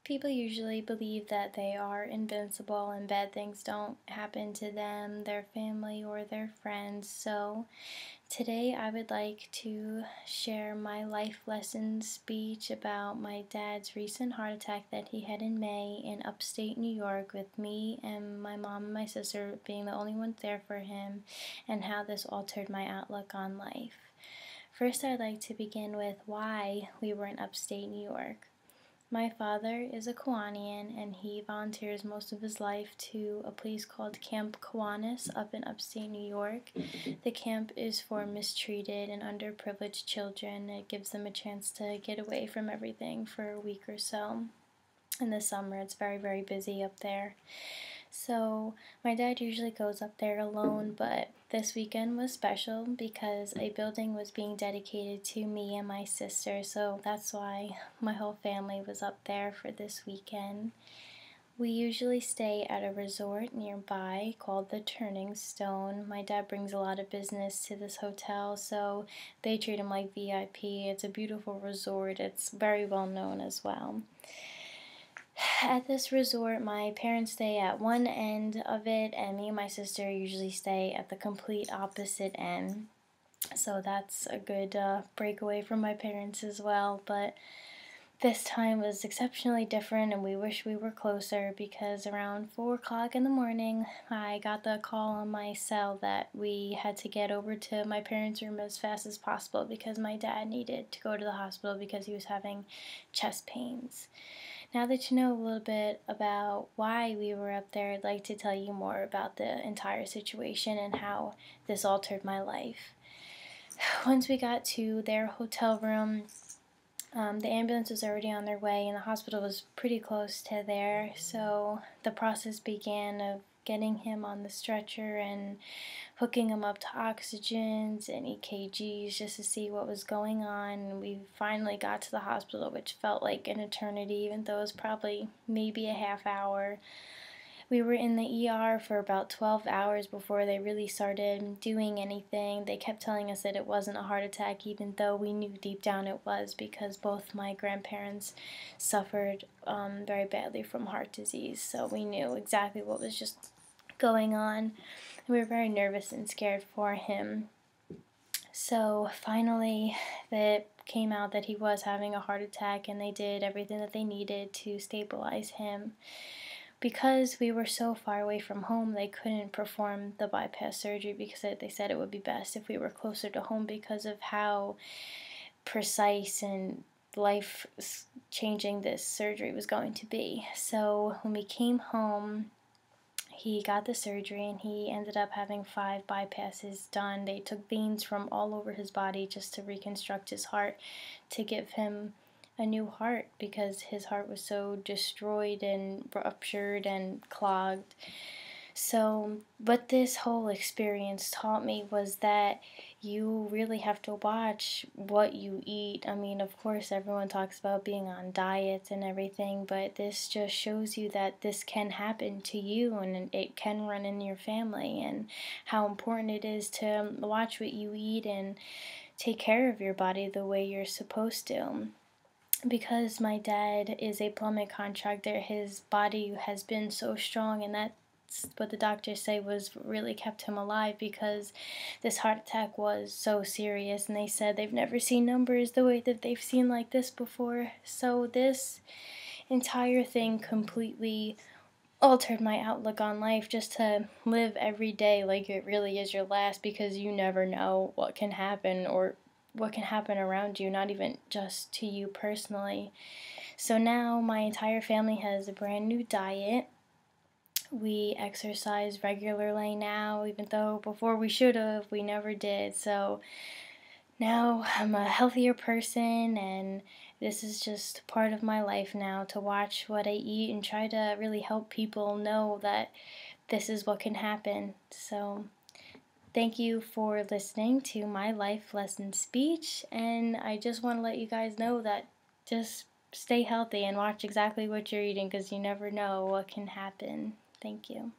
People usually believe that they are invincible and bad things don't happen to them, their family, or their friends. So today I would like to share my life lesson speech about my dad's recent heart attack that he had in May in upstate New York, with me and my mom and my sister being the only ones there for him, and how this altered my outlook on life. First, I'd like to begin with why we were in upstate New York. My father is a Kiwanian, and he volunteers most of his life to a place called Camp Kiwanis up in upstate New York. The camp is for mistreated and underprivileged children. It gives them a chance to get away from everything for a week or so. In the summer, it's very, very busy up there. So my dad usually goes up there alone, but this weekend was special because a building was being dedicated to me and my sister, so that's why my whole family was up there for this weekend. We usually stay at a resort nearby called the Turning Stone. My dad brings a lot of business to this hotel, so they treat him like VIP. It's a beautiful resort. It's very well known as well. At this resort, my parents stay at one end of it, and me and my sister usually stay at the complete opposite end. So that's a good breakaway from my parents as well. But this time was exceptionally different, and we wish we were closer because around 4 o'clock in the morning, I got the call on my cell that we had to get over to my parents' room as fast as possible because my dad needed to go to the hospital because he was having chest pains. Now that you know a little bit about why we were up there, I'd like to tell you more about the entire situation and how this altered my life. Once we got to their hotel room, the ambulance was already on their way and the hospital was pretty close to there, so the process began of getting him on the stretcher and hooking him up to oxygens and EKGs just to see what was going on. And we finally got to the hospital, which felt like an eternity, even though it was probably maybe a half hour. We were in the ER for about 12 hours before they really started doing anything. They kept telling us that it wasn't a heart attack, even though we knew deep down it was, because both my grandparents suffered very badly from heart disease. So we knew exactly what was just going on. We were very nervous and scared for him. So finally, it came out that he was having a heart attack, and they did everything that they needed to stabilize him. Because we were so far away from home, they couldn't perform the bypass surgery because they said it would be best if we were closer to home because of how precise and life-changing this surgery was going to be. So when we came home, he got the surgery and he ended up having 5 bypasses done. They took veins from all over his body just to reconstruct his heart to give him a new heart because his heart was so destroyed and ruptured and clogged. So what this whole experience taught me was that you really have to watch what you eat. I mean, of course, everyone talks about being on diets and everything, but this just shows you that this can happen to you and it can run in your family, and how important it is to watch what you eat and take care of your body the way you're supposed to. Because my dad is a plumbing contractor, his body has been so strong, and that's what the doctors say was really kept him alive, because this heart attack was so serious, and they said they've never seen numbers the way that they've seen like this before. So this entire thing completely altered my outlook on life, just to live every day like it really is your last, because you never know what can happen or what can happen around you, not even just to you personally. So now my entire family has a brand new diet. We exercise regularly now, even though before we should have, we never did. So now I'm a healthier person, and this is just part of my life now, to watch what I eat and try to really help people know that this is what can happen. So thank you for listening to my life lesson speech, and I just want to let you guys know that just stay healthy and watch exactly what you're eating, because you never know what can happen. Thank you.